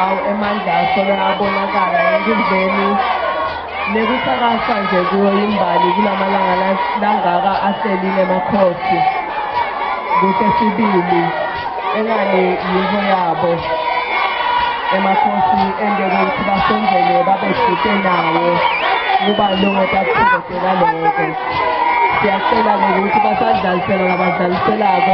awu emandla asolwe abonakala ekuzeni nekuthakasa nje kuyo imbali kulamalanga langaka ahlelile emakhosi kusesibili engani yivo yabo emakhosi engeke ukuthi basondele babedlute nawo kuba lonke akuqhubekela lokho siyacela-ke ukuthi basadlalisela nabadlaliselako